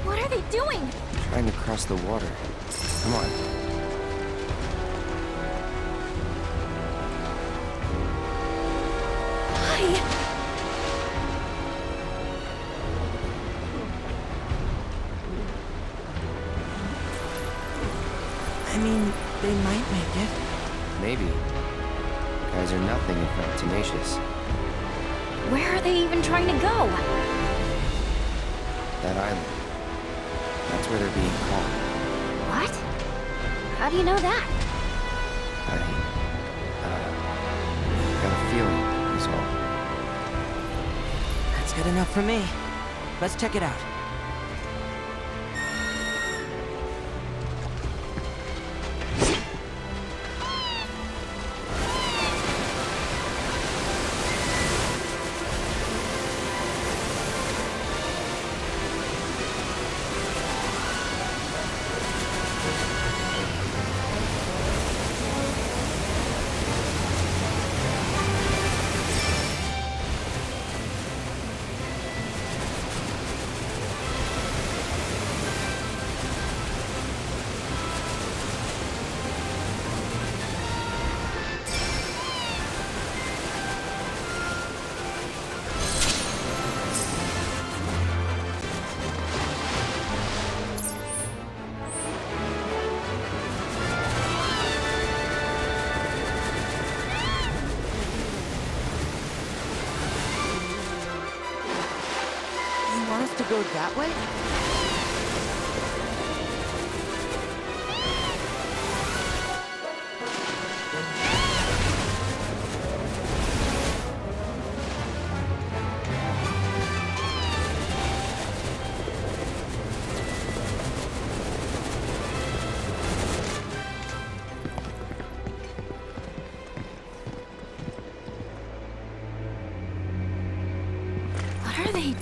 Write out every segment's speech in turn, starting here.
What are they doing? Trying to cross the water. Come on. Why? I mean, they might make it. Maybe. Guys are nothing if not tenacious. Where are they even trying to go? That island. That's where they're being called. What? How do you know that? I, got a feeling, is all. That's good enough for me. Let's check it out. To go that way? What are they?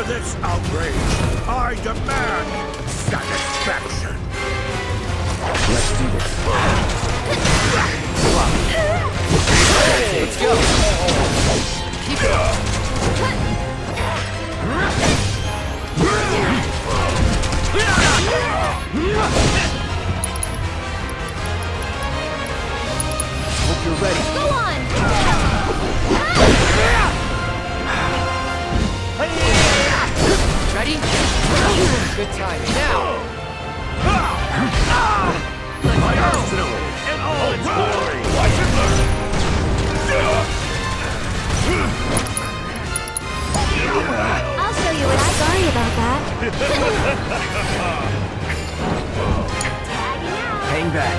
this outrage, I demand satisfaction. Let's do this. Let's go. Keep it up. Hope you're ready. Go on! Ready? Good timing. Now! My arsenal in all its glory! Watch it learn! I'll show you what I Sorry about that. Hang back.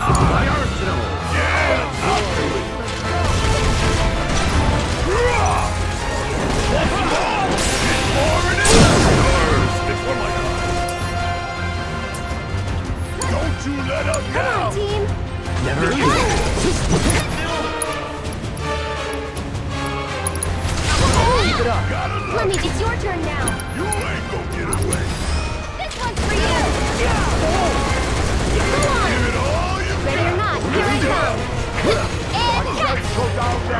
My arsenal! Before my eyes! Don't you let up now! Come on, team! Never again. Keep it up. Lemmy, it's your turn now. You ain't gonna get away! This one's for Go on! Ready or not, here I come! And cut!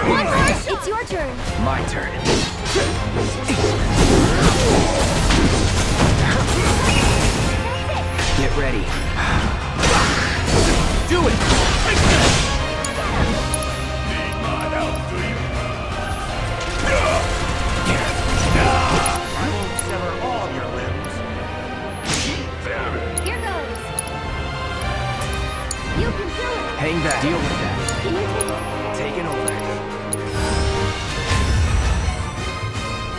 One more shot! It's your turn! My turn. Get ready. Do it! Need my help, do you? I won't sever all your limbs. Damn it. Here goes! You can do it! Hang back. Deal with that. Can you take it? Taking over.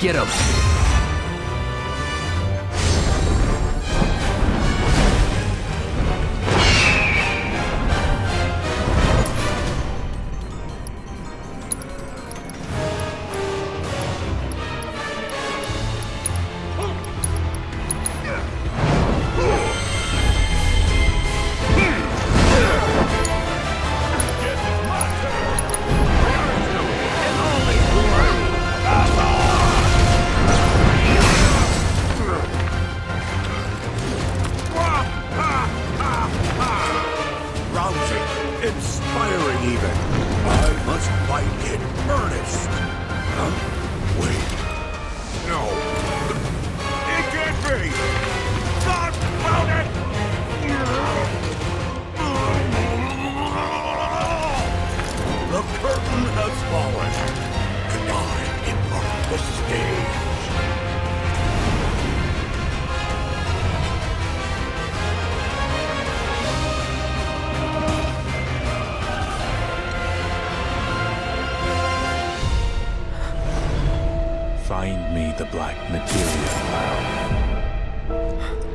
Get him. Inspiring even. I must fight in earnest. Huh? Wait. No. It can't be. God found it! The curtain has fallen. And I impart the stage. Find me the black material, Cloud.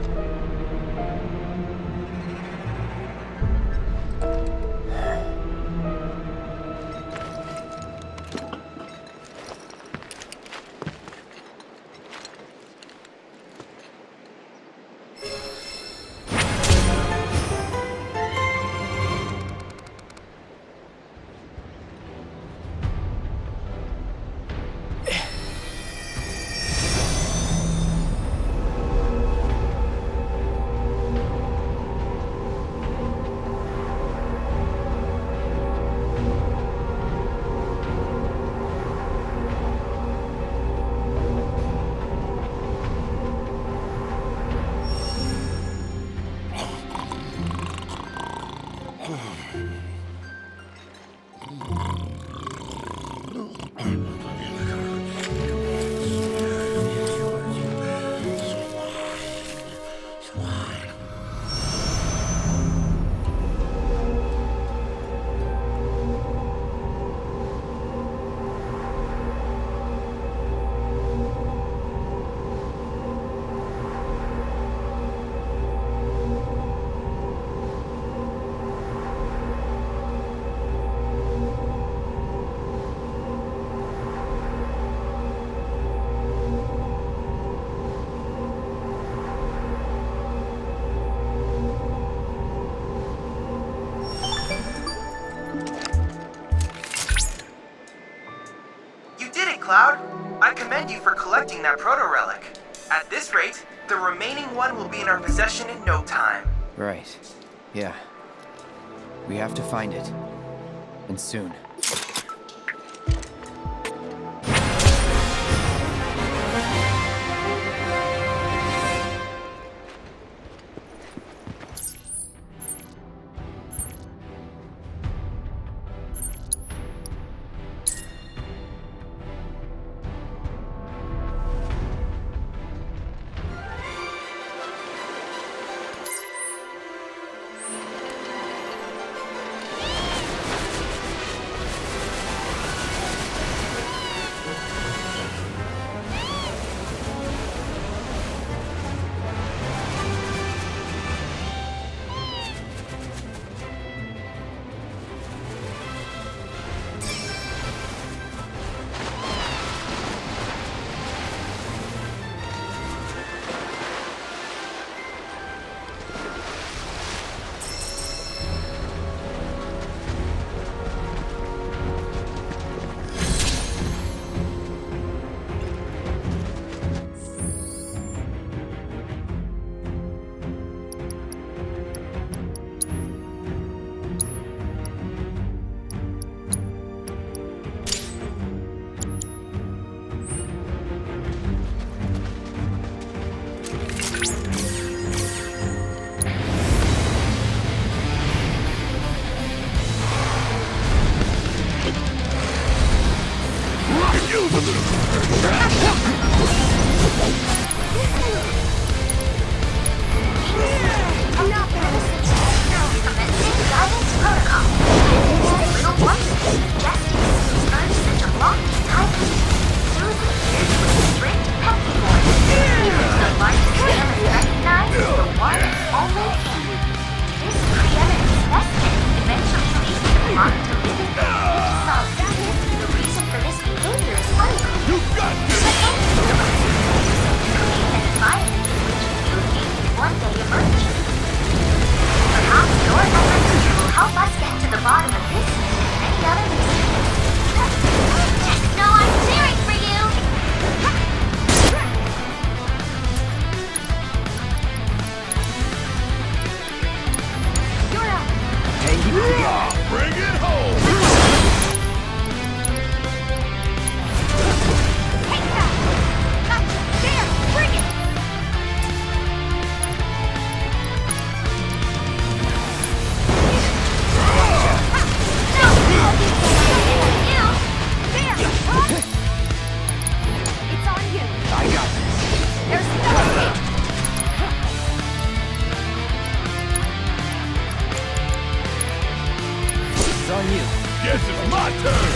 Cloud. I commend you for collecting that proto-relic. At this rate, the remaining one will be in our possession in no time. Right. Yeah. We have to find it. And soon. I'm not gonna listen to you. Commencing guidance protocol. Little wonder suggesting these urge such a lofty title. Susan appears with a strict pesky voice. Even the largest scale is recognized as the one and only king. This preeminent specimen eventually ceases to belong to living beings. The reason for this behavior is unclear. You got this! But create an environment in which new beings one day emerge. Perhaps your efforts will help us get to the bottom of this and many other mysteries. Just know I'm cheering for you! You're up. Bring it home! Take that. Gotcha. There. Bring it. It's on you. I got this. There's no escape. It's on you. Guess it's my turn!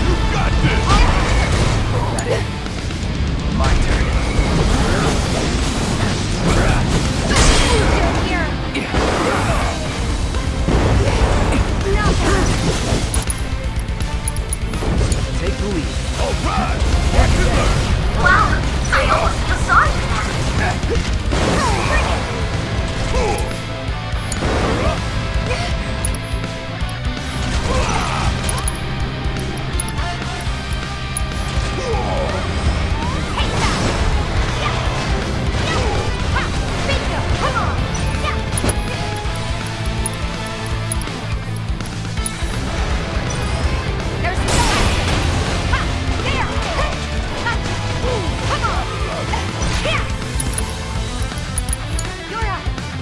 You got this! That it? My turn. Here. Take the lead. All right! Watch it learn! Wow, I almost feel sorry for them.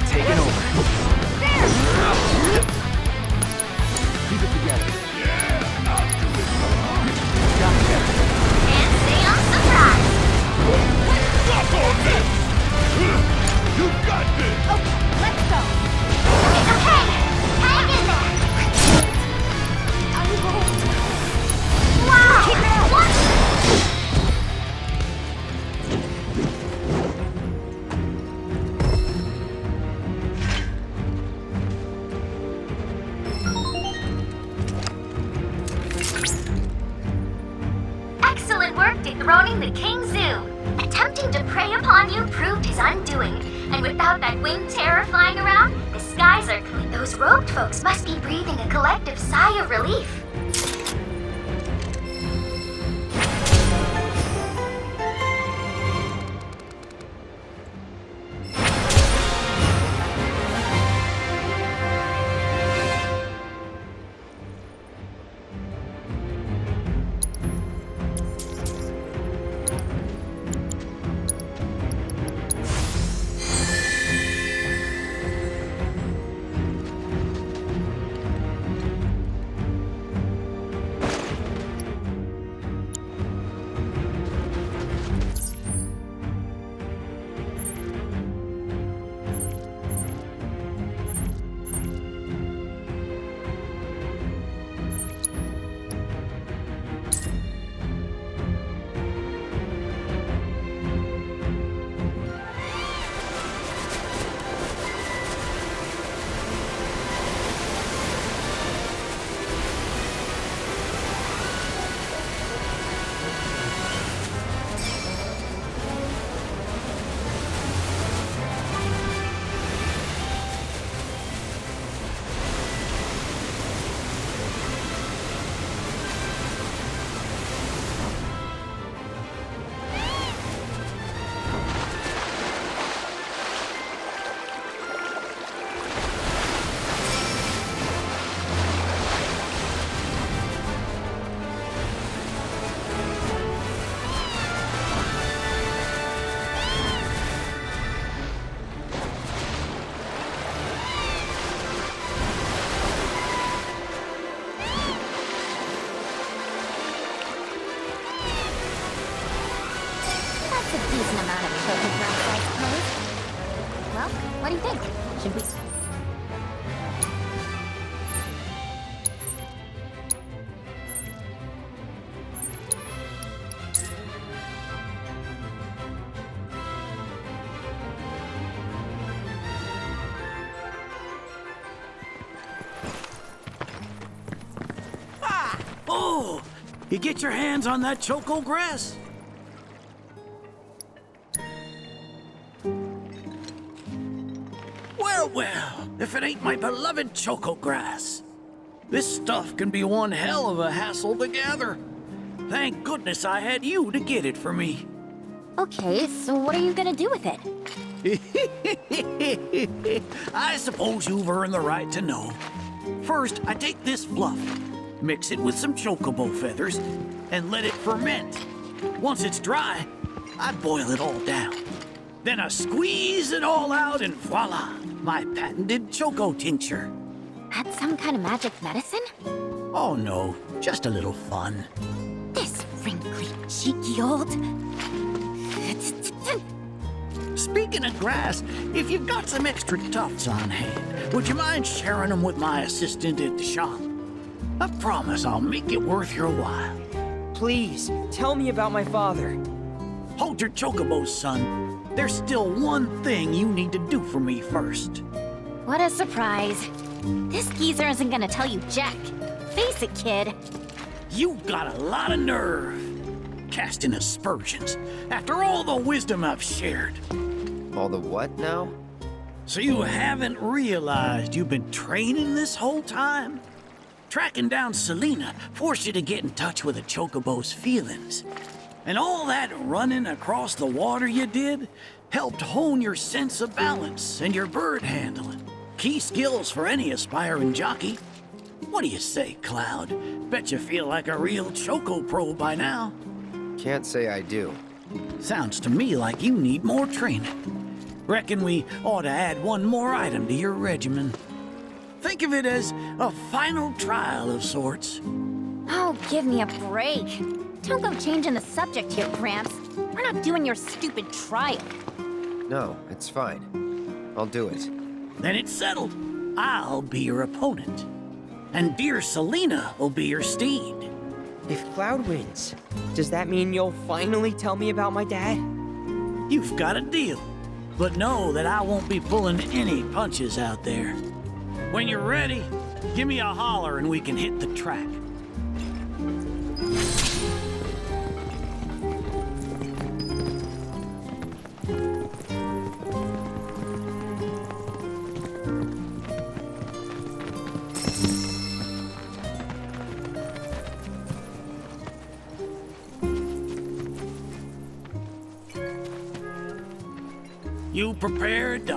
Taking over. Keep it together. Gotcha. And say I'm surprised. Stop on this! You got this! Let's go. It's okay. Hang in there. Wow! What? Excellent work dethroning the King Zoo. Attempting to prey upon you proved his undoing, and without that winged terror flying around, the skies are clear. Those robed folks must be breathing a collective sigh of relief. That's a decent amount of choco grass, I suppose. Well, what do you think? Should we... Oh! You get your hands on that choco grass? Well, if it ain't my beloved choco grass. This stuff can be one hell of a hassle to gather. Thank goodness I had you to get it for me. Okay, so what are you gonna do with it? I suppose you've earned the right to know. First, I take this fluff, mix it with some chocobo feathers, and let it ferment. Once it's dry, I boil it all down. Then I squeeze it all out and voila, my patented choco tincture. That's some kind of magic medicine? Oh no, just a little fun. This wrinkly, cheeky old... Speaking of grass, if you've got some extra tufts on hand, would you mind sharing them with my assistant at the shop? I promise I'll make it worth your while. Please, tell me about my father. Hold your chocobos, son. There's still one thing you need to do for me first. What a surprise. This geezer isn't gonna tell you jack. Face it, kid. You've got a lot of nerve. Casting aspersions after all the wisdom I've shared. All the what now? So you haven't realized you've been training this whole time? Tracking down Selena forced you to get in touch with a chocobo's feelings. And all that running across the water you did helped hone your sense of balance and your bird handling. Key skills for any aspiring jockey. What do you say, Cloud? Bet you feel like a real choco pro by now. Can't say I do. Sounds to me like you need more training. Reckon we ought to add one more item to your regimen. Think of it as a final trial of sorts. Oh, give me a break. Don't go changing the subject here, Gramps. We're not doing your stupid trial. No, it's fine. I'll do it. Then it's settled. I'll be your opponent. And dear Selena will be your steed. If Cloud wins, does that mean you'll finally tell me about my dad? You've got a deal. But know that I won't be pulling any punches out there. When you're ready, give me a holler and we can hit the track. You prepared to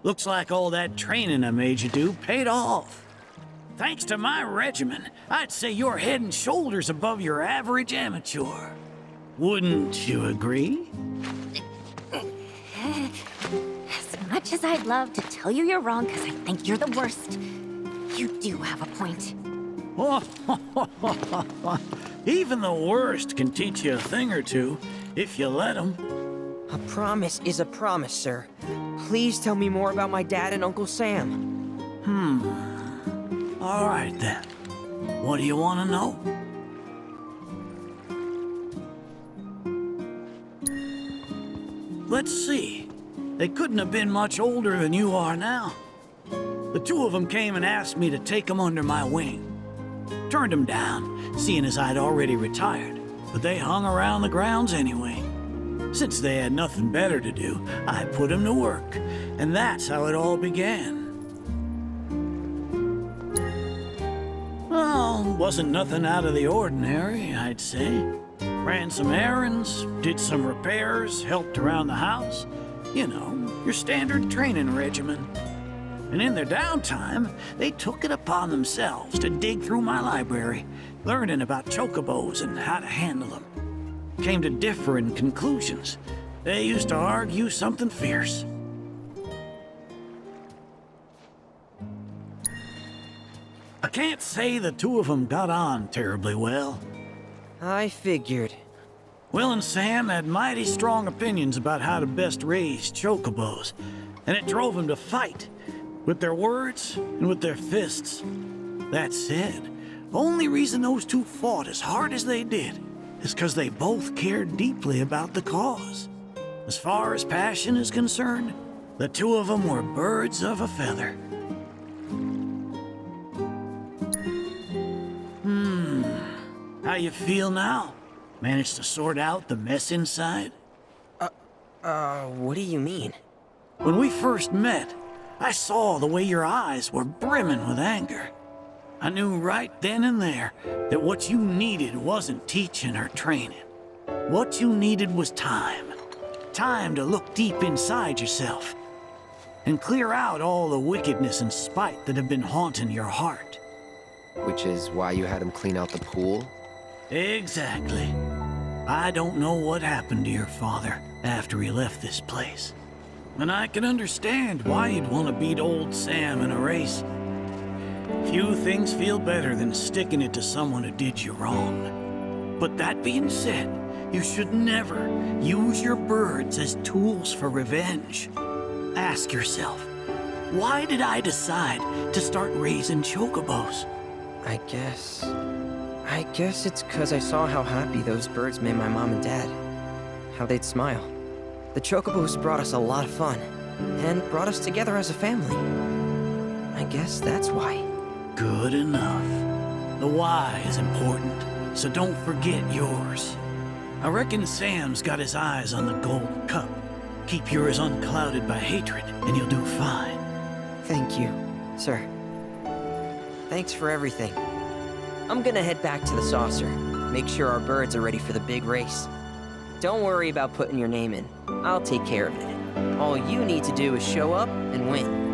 Looks like all that training I made you do paid off. Thanks to my regimen, I'd say you're head and shoulders above your average amateur. Wouldn't you agree? As much as I'd love to tell you you're wrong because I think you're the worst, you do have a point. Even the worst can teach you a thing or two, if you let them. A promise is a promise, sir. Please tell me more about my dad and Uncle Sam. All right, then. What do you want to know? Let's see. They couldn't have been much older than you are now. The two of them came and asked me to take them under my wing. Turned them down, seeing as I'd already retired, but they hung around the grounds anyway. Since they had nothing better to do, I put them to work, and that's how it all began. Well, wasn't nothing out of the ordinary, I'd say. Ran some errands, did some repairs, helped around the house. You know, your standard training regimen. And in their downtime, they took it upon themselves to dig through my library, learning about chocobos and how to handle them. Came to differing conclusions. They used to argue something fierce. I can't say the two of them got on terribly well. I figured. Will and Sam had mighty strong opinions about how to best raise chocobos, and it drove them to fight, with their words and with their fists. That said, only reason those two fought as hard as they did is because they both cared deeply about the cause. As far as passion is concerned, the two of them were birds of a feather. How you feel now? Managed to sort out the mess inside? What do you mean? When we first met, I saw the way your eyes were brimming with anger. I knew right then and there that what you needed wasn't teaching or training. What you needed was time. Time to look deep inside yourself and clear out all the wickedness and spite that have been haunting your heart. Which is why you had him clean out the pool? Exactly. I don't know what happened to your father after he left this place. And I can understand why you'd want to beat old Sam in a race. Few things feel better than sticking it to someone who did you wrong. But that being said, you should never use your birds as tools for revenge. Ask yourself, why did I decide to start raising chocobos? I guess it's because I saw how happy those birds made my mom and dad. How they'd smile. The chocobos brought us a lot of fun, and brought us together as a family. I guess that's why. Good enough. The why is important, so don't forget yours. I reckon Sam's got his eyes on the gold cup. Keep yours unclouded by hatred, and you'll do fine. Thank you, sir. Thanks for everything. I'm gonna head back to the saucer. Make sure our birds are ready for the big race. Don't worry about putting your name in. I'll take care of it. All you need to do is show up and win.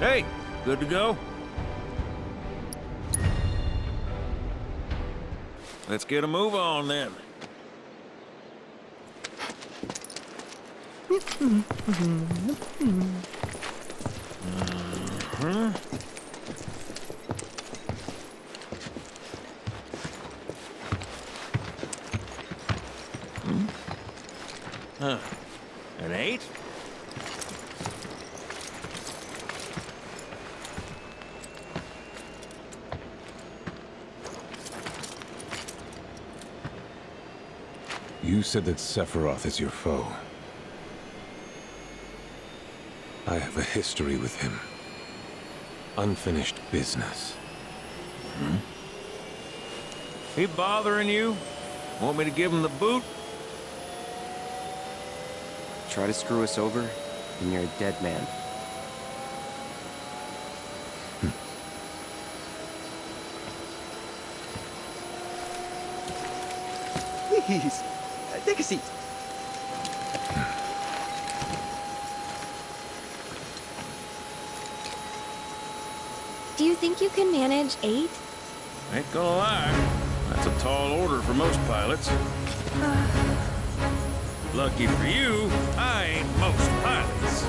Hey, good to go? Let's get a move on then. Huh. An 8? You said that Sephiroth is your foe. I have a history with him. Unfinished business. He bothering you? Want me to give him the boot? Try to screw us over, and you're a dead man. Please, take a seat. Do you think you can manage 8? Ain't gonna lie. That's a tall order for most pilots. Lucky for you, I ain't most pilots.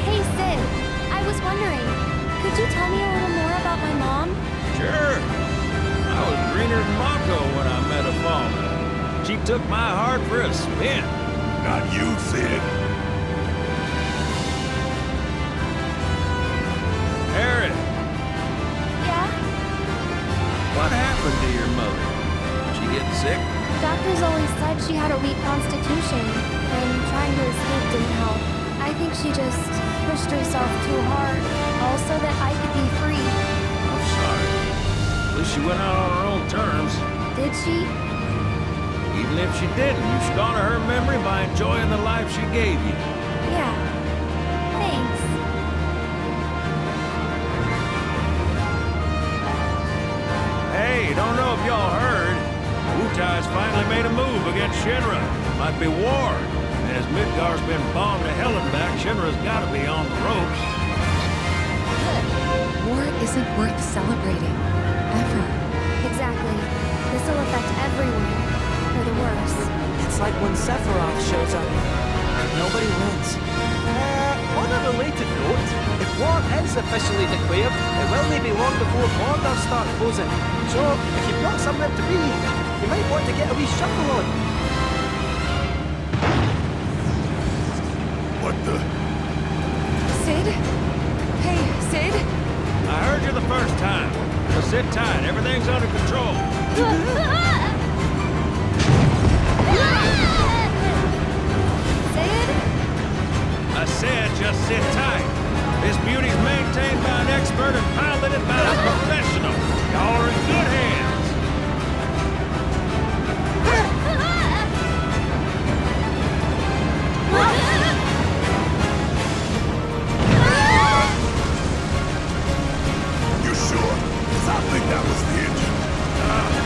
Hey, Sid. I was wondering, could you tell me a little more about my mom? Sure. I was greener than Mako when I met her father. She took my heart for a spin. Not you, Sid. Aaron, Yeah? what happened to your mother? She getting sick? Doctors always said she had a weak constitution, and trying to escape didn't help. I think she just pushed herself too hard, all so that I could be free. I'm sorry. At least she went out on her own terms. Did she? Even if she didn't, you should honor her memory by enjoying the life she gave you. Yeah. Thanks. Hey, don't know if y'all heard. Wutai's finally made a move against Shinra. Might be war. And as Midgar's been bombed to hell and back, Shinra's gotta be on the ropes. War isn't worth celebrating. Ever. Exactly. This'll affect everyone. For the worse. It's like when Sephiroth shows up. Nobody wins. On a related note, if war is officially declared, it will not be long before borders start closing. So, if you've got somewhere to be, you might want to get a wee shuffle on. What the? Sid? Hey, Sid? I heard you the first time. So sit tight, everything's under control. Sid? I said just sit tight. This beauty's maintained by an expert and piloted by a professional. Y'all are in good hands. You sure? 'Cause I think that was the engine.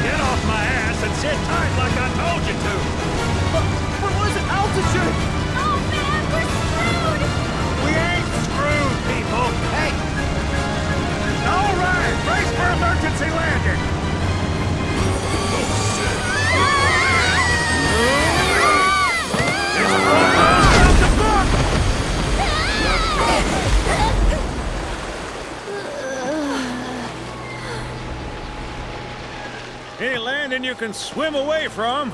Get off my ass and sit tight like I told you to. But what is it, altitude? Oh man, we're screwed! We ain't screwed, people. Hey! All right, brace for emergency landing. It's almost the book. Any landing you can swim away from.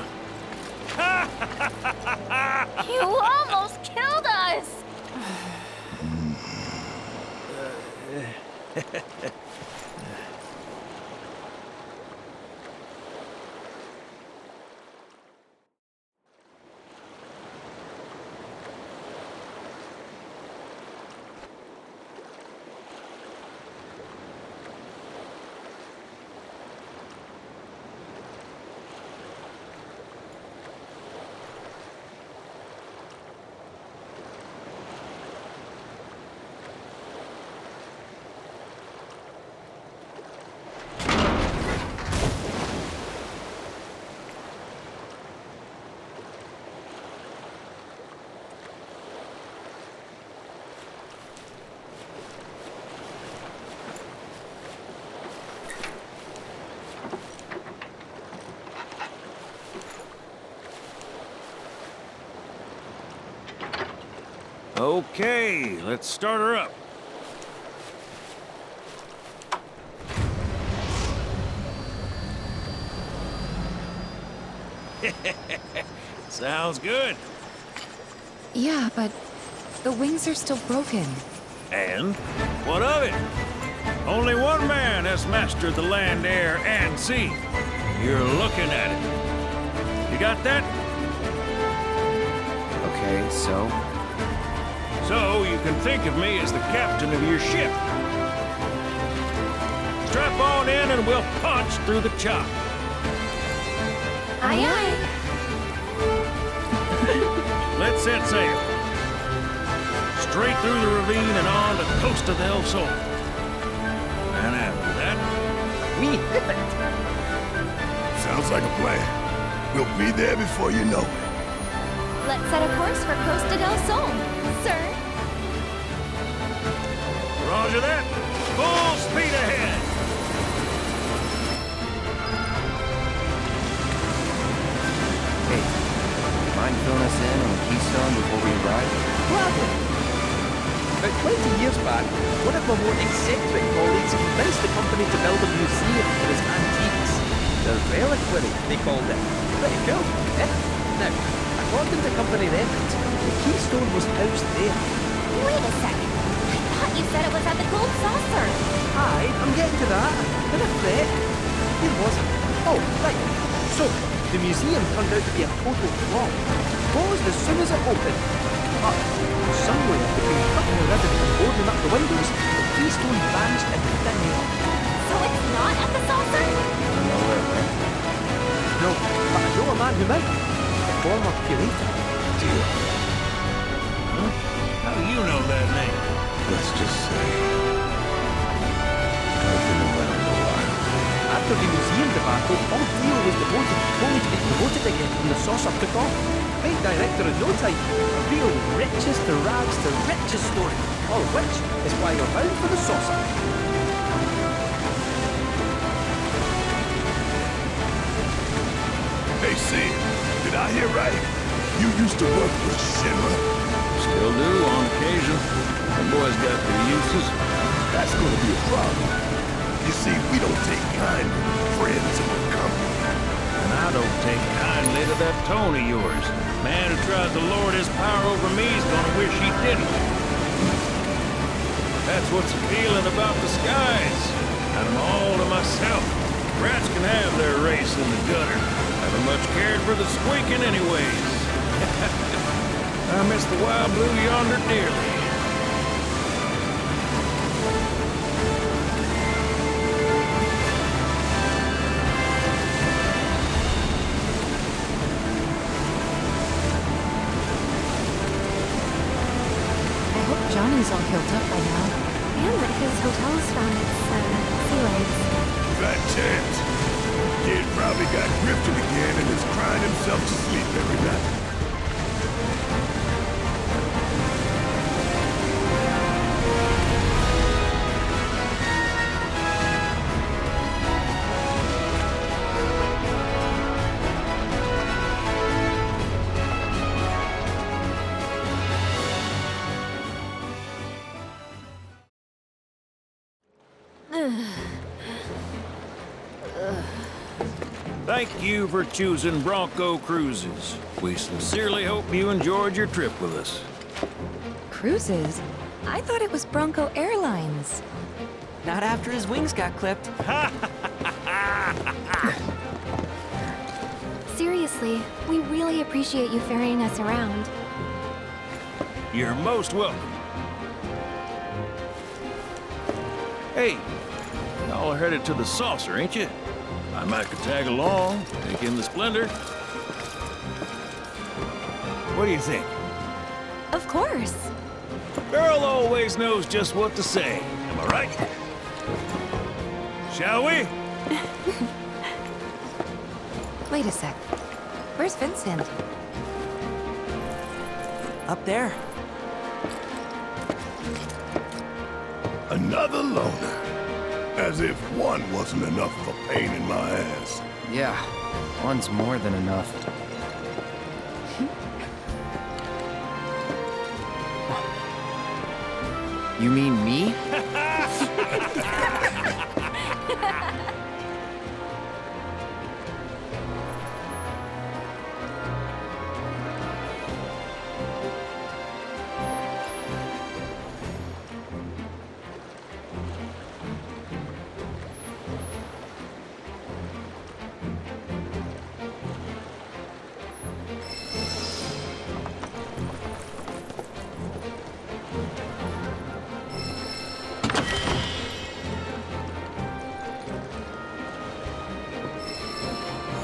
You almost killed us! Okay, let's start her up. Sounds good. Yeah, but the wings are still broken. And what of it? Only one man has mastered the land, air, and sea. You're looking at it. You got that? Okay, so? So you can think of me as the captain of your ship. Strap on in and we'll punch through the chop. Aye, aye. Let's set sail. Straight through the ravine and on to Costa del Sol. And after that, We hit it! Sounds like a plan. We'll be there before you know it. Let's set a course for Costa del Sol, sir. roger that. Full speed ahead. Hey, mind filling us in on the Keystone before we arrive? Gladly. About 20 years back, one of my more eccentric colleagues convinced the company to build a museum for his antiques. The reliquary, they called it. Pretty cool, eh? Now, according to company records, the Keystone was housed there. Wait a second. I thought you said it was at the Gold Saucer. Aye, I'm getting to that. In effect, it wasn't. Oh, right. So, the museum turned out to be a total flop. Closed as soon as it opened. But, somewhere between cutting the ribbon and boarding up the windows, the Keystone vanished into thin air. So it's not at the saucer? No, but I know a man who might. The former curator. Deal. How do you know that name? Let's just say I've been around a while. After the museum debacle, all Theo was demoted, only to be promoted again when the saucer took off. Made director in no time. A real richest to rags to riches story. All of which is why you're bound for the saucer. Hey, Sid, did I hear right? You used to work with Shinra? Still do, on occasion. The boys got their uses. That's gonna be a problem. You see, we don't take kindly to friends in the company. And I don't take kindly to that tone of yours. Man who tries to lord his power over me is gonna wish he didn't. That's what's appealing about the skies. Got 'em all to myself. Rats can have their race in the gutter. Haven't much cared for the squeaking anyways. I miss the wild blue yonder dearly. I hope Johnny's all healed up by now. And that his hotel's found its, sea legs. Fat chance. Kid probably got grifted again and is crying himself to sleep every night. Thank you for choosing Bronco Cruises. We sincerely hope you enjoyed your trip with us. Cruises? I thought it was Bronco Airlines. Not after his wings got clipped. Seriously, we really appreciate you ferrying us around. You're most welcome. Hey, y'all are headed to the saucer, ain't you? I might could tag along, take in the splendor. What do you think? Of course. Girl always knows just what to say. Am I right? Shall we? Wait a sec. Where's Vincent? Up there. Another loner. As if one wasn't enough of a pain in my ass. Yeah, one's more than enough. You mean me?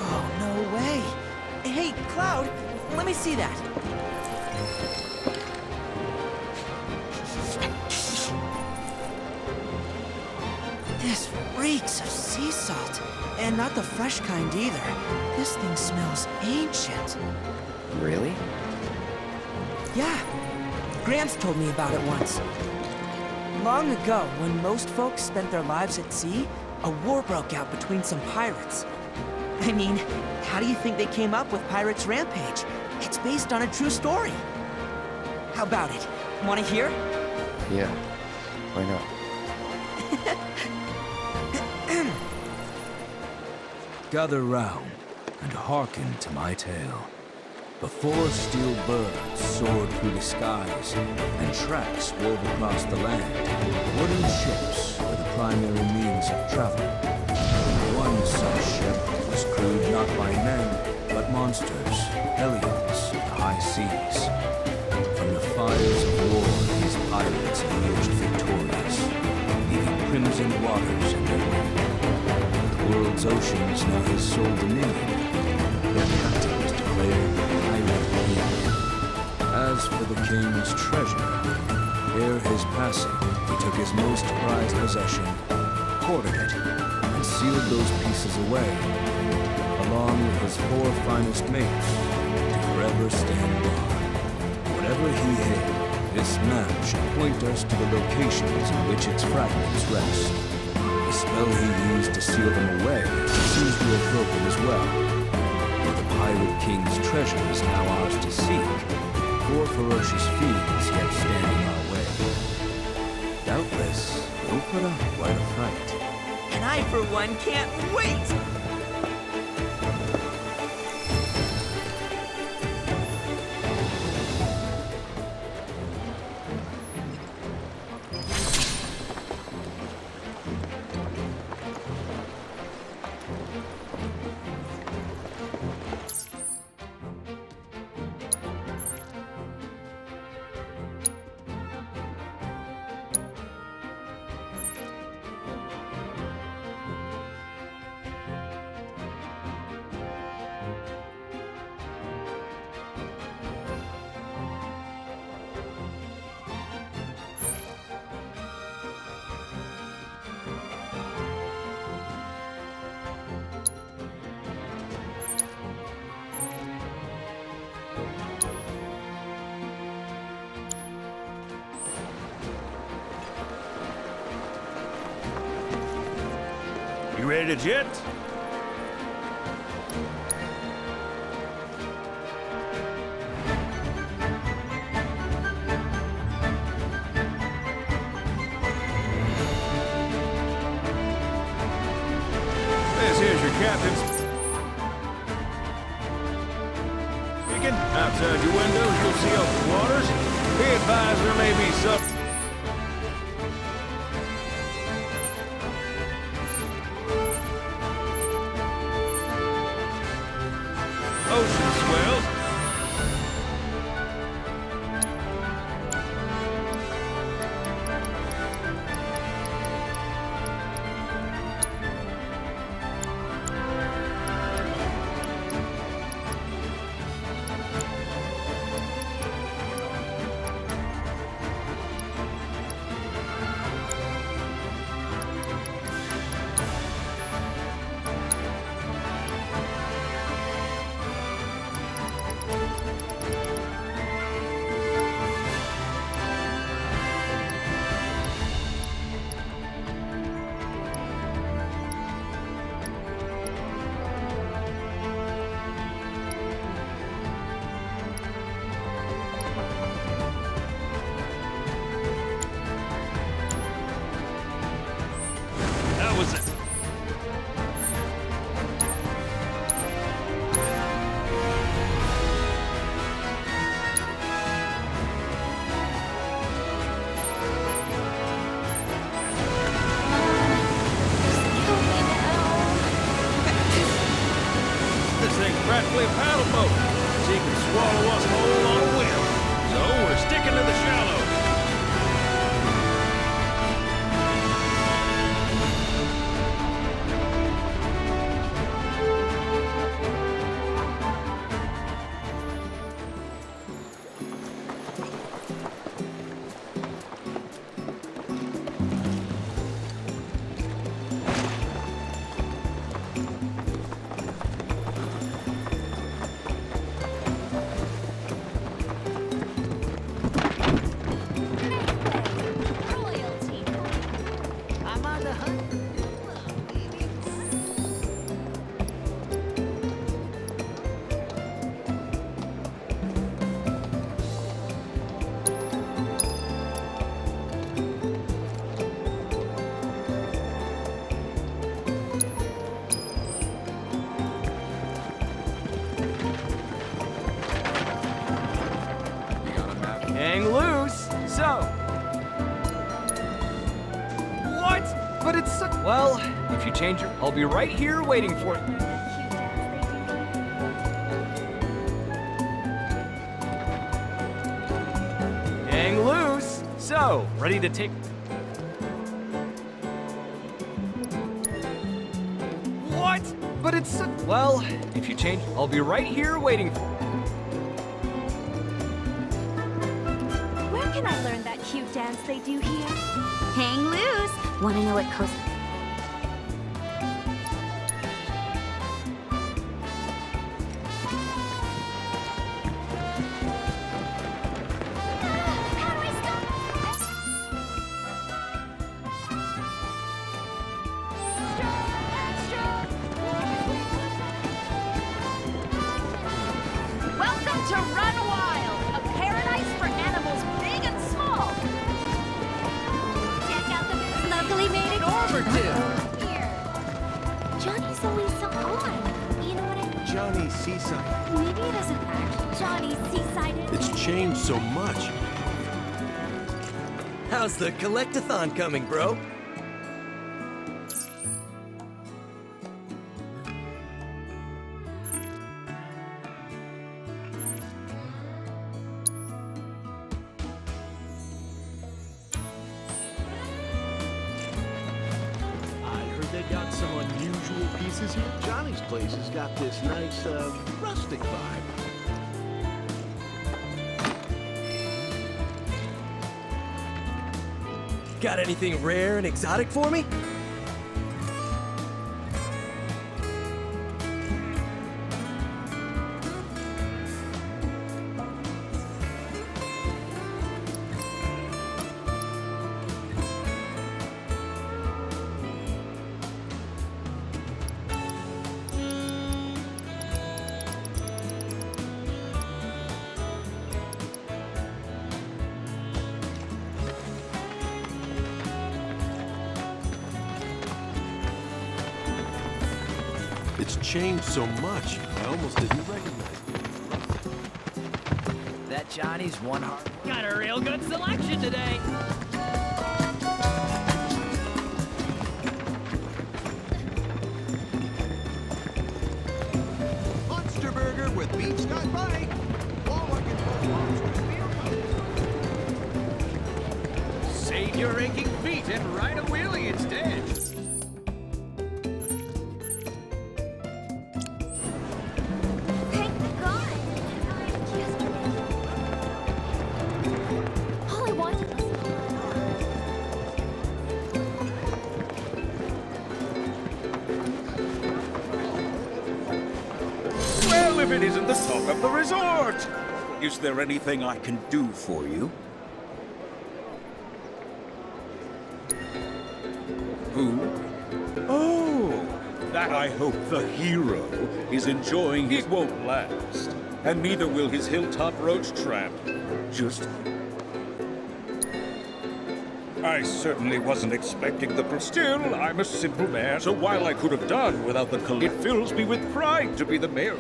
Oh, no way. Hey, Cloud, let me see that. This reeks of sea salt. And not the fresh kind either. This thing smells ancient. Really? Yeah. Gramps told me about it once. Long ago, when most folks spent their lives at sea, a war broke out between some pirates. I mean, how do you think they came up with Pirates Rampage? It's based on a true story. How about it? Want to hear? Yeah. Why not? Gather round and hearken to my tale. Before steel birds soared through the skies and tracks wove across the land, wooden ships were the primary means of travel. One such ship was crewed not by men, but monsters, hellions of the high seas. From the fires of war, these pirates emerged victorious, leaving crimson waters in their wake. The world's oceans know his sole dominion. Their captain was declared Pirate King. As for the king's treasure, ere his passing, he took his most prized possession, hoarded it, and sealed those pieces away, along with his 4 finest mates, to forever stand guard. Whatever he hid, this map should point us to the locations in which its fragments rest. The spell he used to seal them away seems to have broken as well. For the Pirate King's treasure is now ours to seek. 4 ferocious fiends yet stand in our way. Doubtless, we'll put up quite a fight. And I, for one, can't wait! You ready to jet? This here's your captain. Speaking. Outside your windows, you'll see open waters. Be advised there may be some... ocean swells. Hang loose! So... What? But it's so... Well, if you change your... I'll be right here waiting for it. Hang loose! So, ready to take... What? But it's so... Well, if you change... I'll be right here waiting for... Where can I learn that cute dance they do here? Hang loose! Wanna know what Coast... Welcome to Run Wild, a paradise for animals big and small. Check out the Luckily made it over to. here. Johnny's always so on. You know what I mean? Johnny Seaside. Maybe it isn't actually Johnny's seaside. It's changed so much. How's the collectathon coming, bro? They got some unusual pieces here. Johnny's place has got this nice, rustic vibe. Got anything rare and exotic for me? It's changed so much, I almost didn't recognize it. That Johnny's one hard. Got a real good selection today. Monster Burger with beef sky pie. All I can call monster meal. Save your aching feet and ride a wheelie instead. Thank God. All I wanted was... Well, if it isn't the talk of the resort. Is there anything I can do for you? Who? Oh, that I hope the hero is enjoying. It won't last, and neither will his hilltop roach trap. Just... I certainly wasn't expecting the... Still, I'm a simple man, so while I could have done without the it fills me with pride to be the mayor.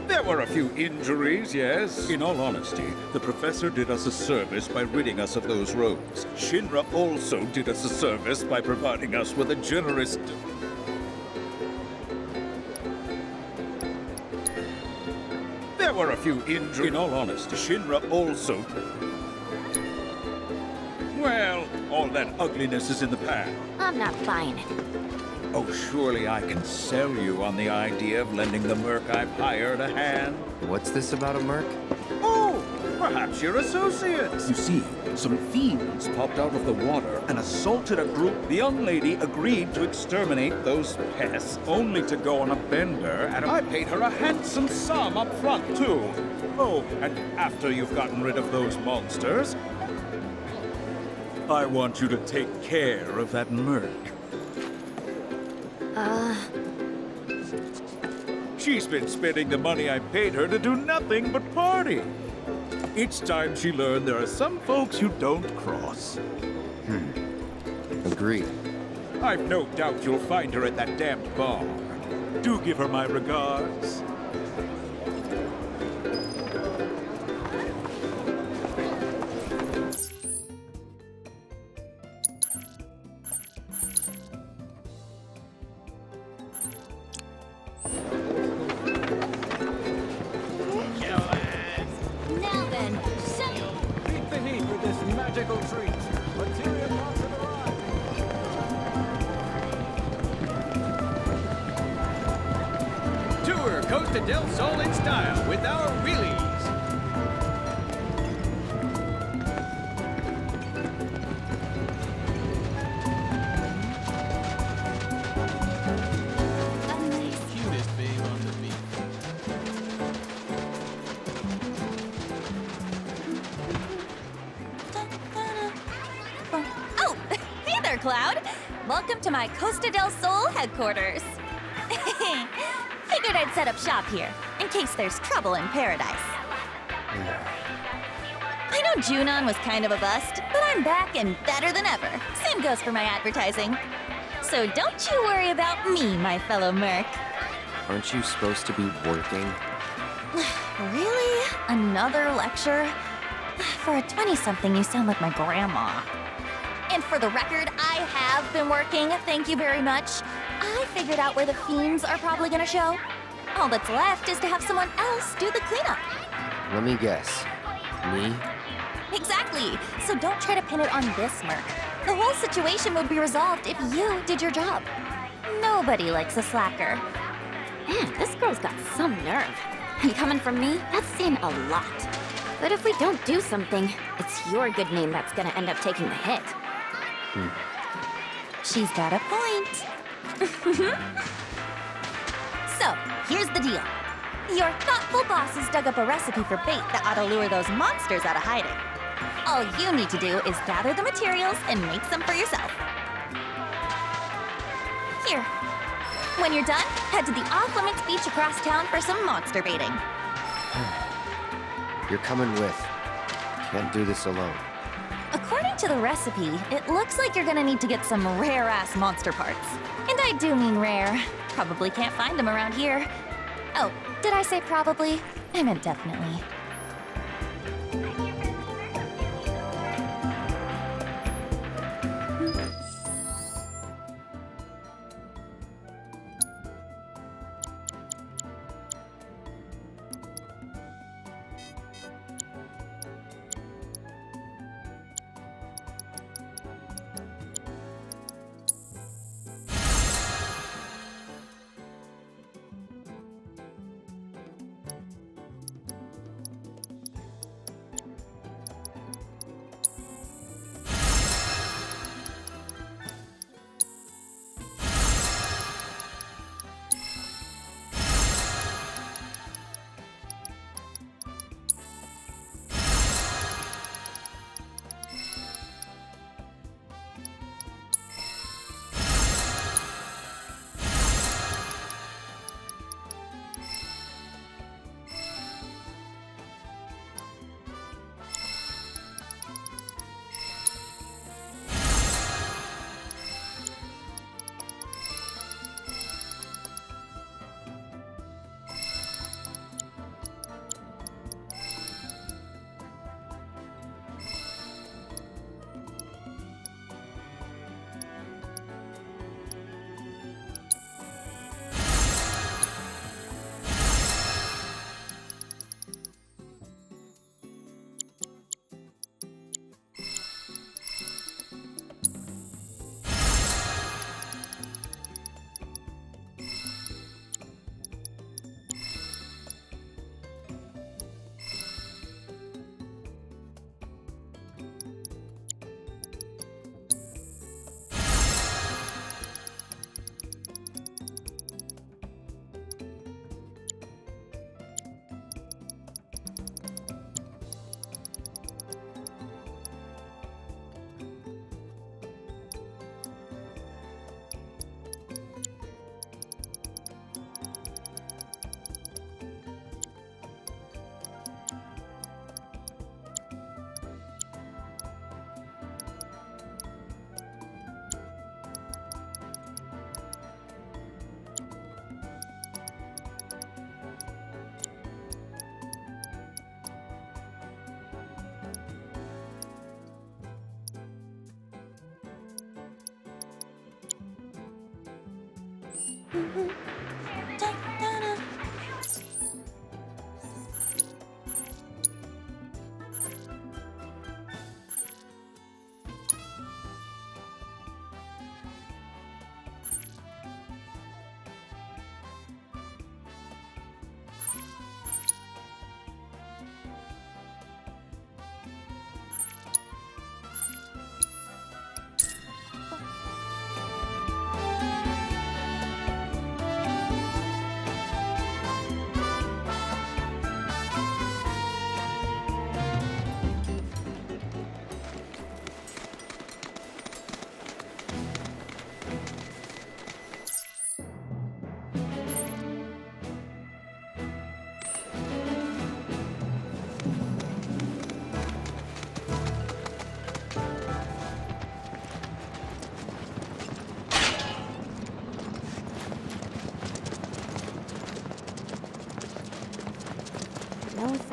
There were a few injuries, yes. In all honesty, the professor did us a service by ridding us of those rogues. Shinra also did us a service by providing us with a generous... There were a few injuries. In all honesty, Shinra also... Well, all that ugliness is in the past. I'm not buying it. Oh, surely I can sell you on the idea of lending the merc I've hired a hand. What's this about a merc? Oh, perhaps you're associates. You see, some fiends popped out of the water and assaulted a group. The young lady agreed to exterminate those pests, only to go on a bender, and I paid her a handsome sum up front, too. Oh, and after you've gotten rid of those monsters, I want you to take care of that merc. She's been spending the money I paid her to do nothing but party. It's time she learned there are some folks you don't cross. Agreed. I've no doubt you'll find her at that damned bar. Do give her my regards. Trick or treat. Material parts have arrived. Tour Costa del Sol in style with our wheelies. Cutest babe on the beach. Oh, hey there, Cloud. Welcome to my Costa del Sol headquarters. Figured I'd set up shop here, in case there's trouble in paradise. I know Junon was kind of a bust, but I'm back and better than ever. Same goes for my advertising. So don't you worry about me, my fellow merc. Aren't you supposed to be working? Really? Another lecture? For a 20-something, you sound like my grandma. And for the record, I have been working, thank you very much. I figured out where the fiends are probably gonna show. All that's left is to have someone else do the cleanup. Let me guess. Me? Exactly. So don't try to pin it on this merc. The whole situation would be resolved if you did your job. Nobody likes a slacker. Man, this girl's got some nerve. And coming from me, that's saying a lot. But if we don't do something, it's your good name that's gonna end up taking the hit. She's got a point. So, here's the deal. Your thoughtful bosses dug up a recipe for bait that ought to lure those monsters out of hiding. All you need to do is gather the materials and make some for yourself. Here. When you're done, head to the off-limits beach across town for some monster baiting. You're coming with. Can't do this alone. According to the recipe, it looks like you're gonna need to get some rare-ass monster parts. And I do mean rare. Probably can't find them around here. Oh, did I say probably? I meant definitely.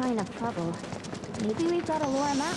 sign of trouble. Maybe we've got to lure him out.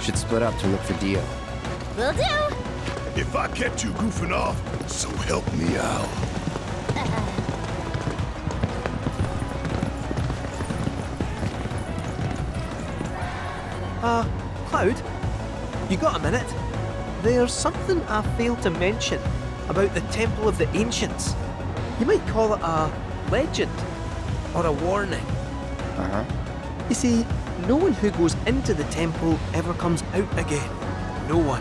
Should split up to look for Dio. Will do. If I kept you goofing off, so help me out. Cloud? You got a minute? There's something I failed to mention about the Temple of the Ancients. You might call it a legend, or a warning. Uh-huh. You see, no one who goes into the temple ever comes out again. No one.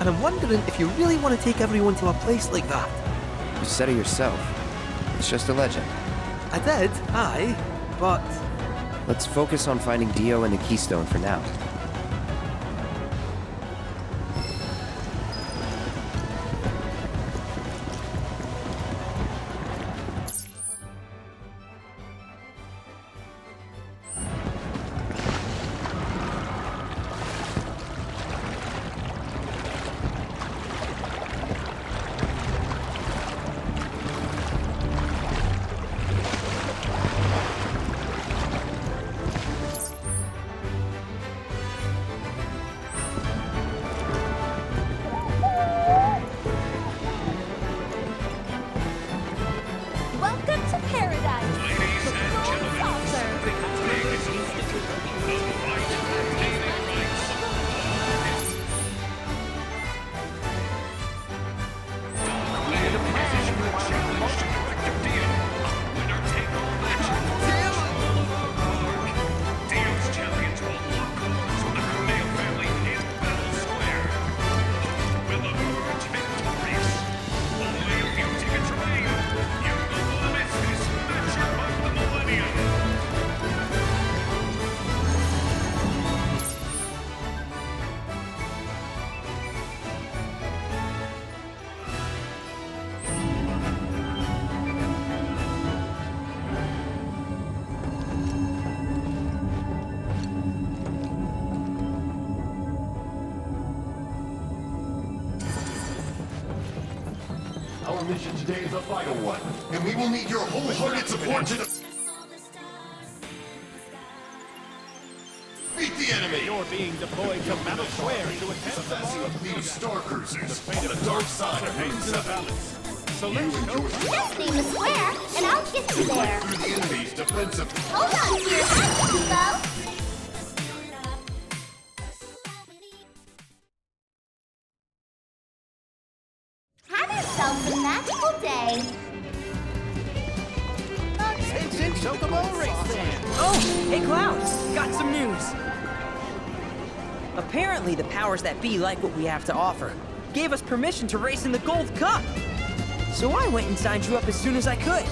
And I'm wondering if you really want to take everyone to a place like that. You said it yourself. It's just a legend. I did, aye, but... Let's focus on finding Dio and the Keystone for now. Welcome to paradise. Ladies and gentlemen, Our mission today is a vital one, and we will need your wholehearted support to defeat the enemy. You're being deployed to Battle Square to attempt the Lead Star Cruisers on the dark side of Route 7. So let's go. Just name the square, and I'll get you there. Through the enemy's defensive... Hold on to your hats, Kubo. Have yourself a magical day. Instant Chocobo Race Stand. Oh, hey Cloud, got some news. Apparently the powers that be like what we have to offer. Gave us permission to race in the Gold Cup. So I went and signed you up as soon as I could.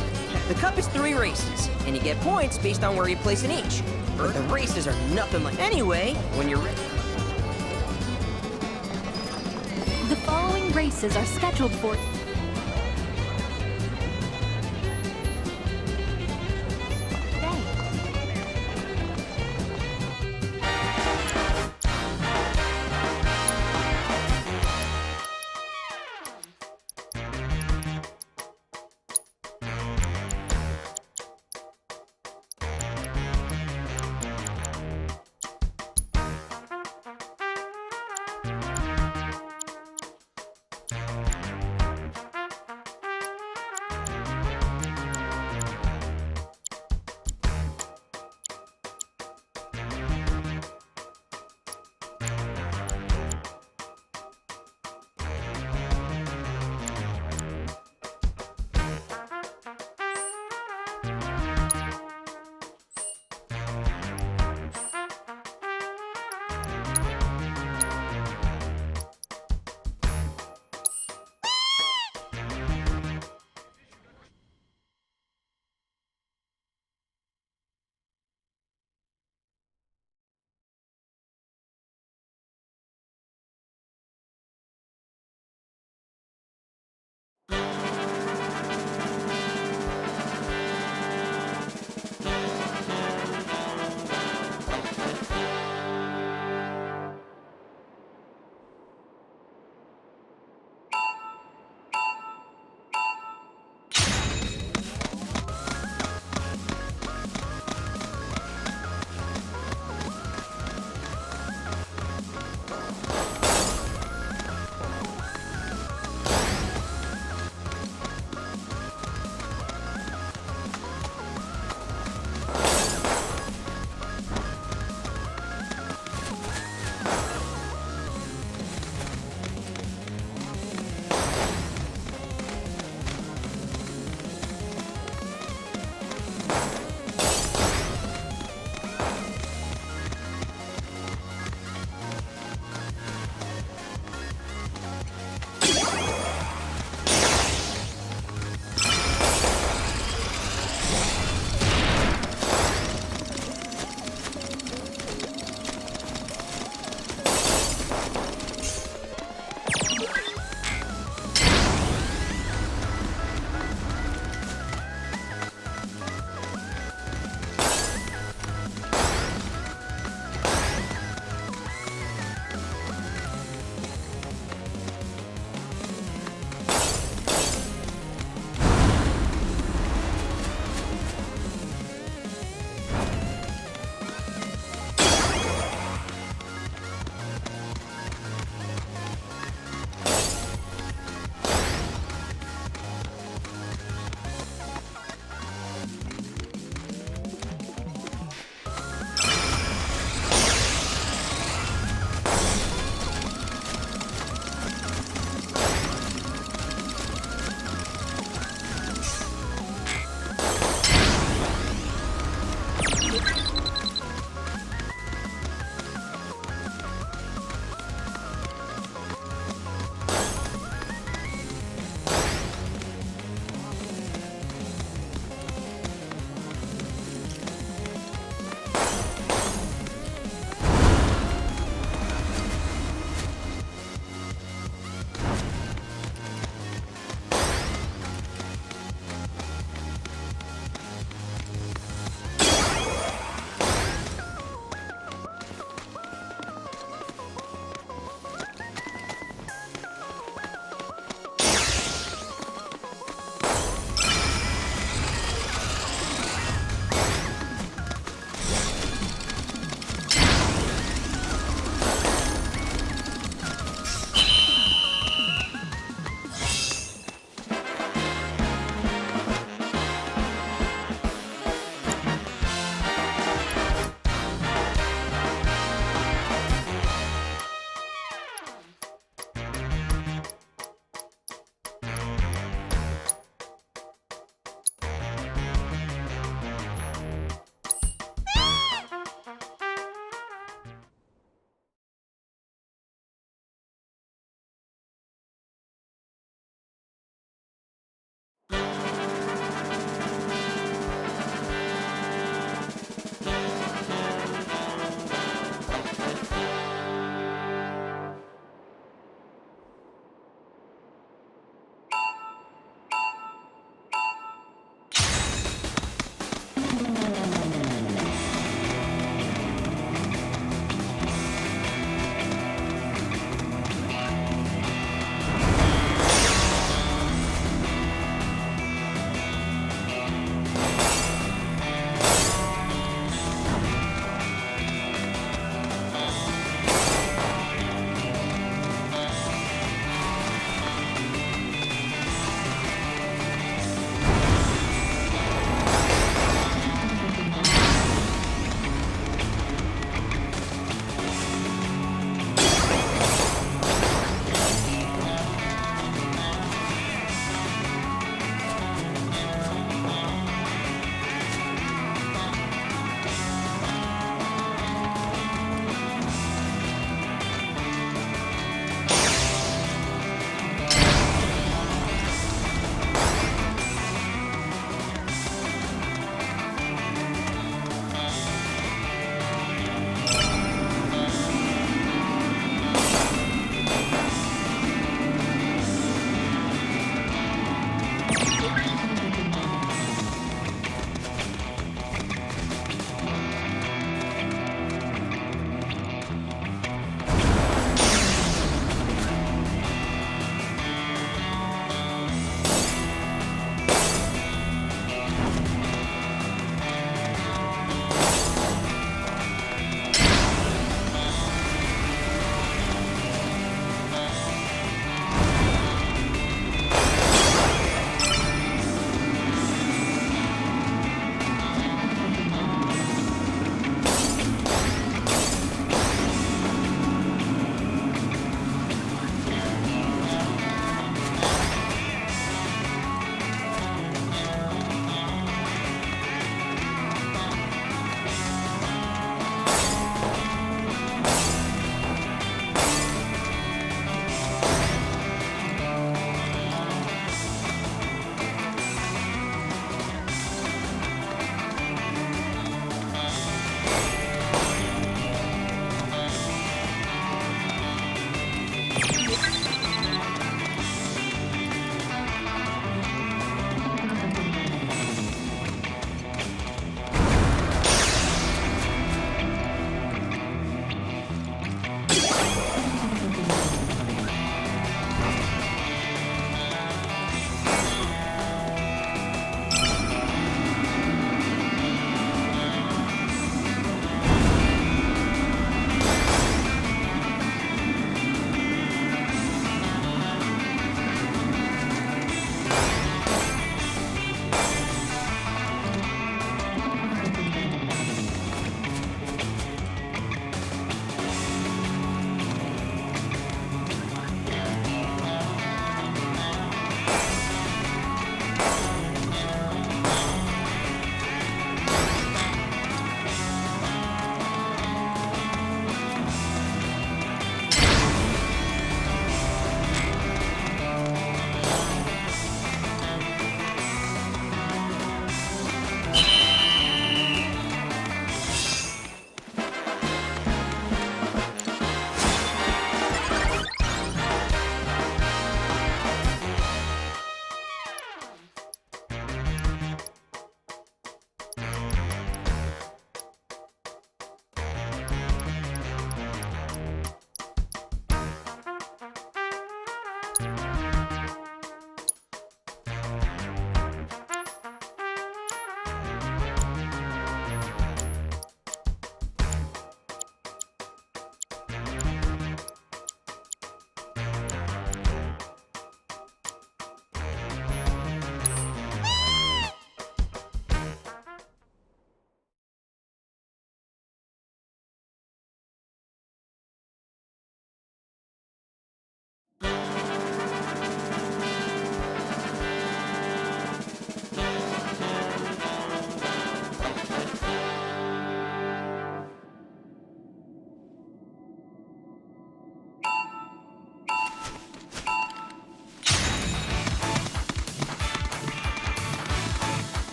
The Cup is 3 races, and you get points based on where you place in each. But the races are nothing like... Anyway, when you're ready... The following races are scheduled for...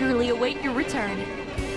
eagerly await your return.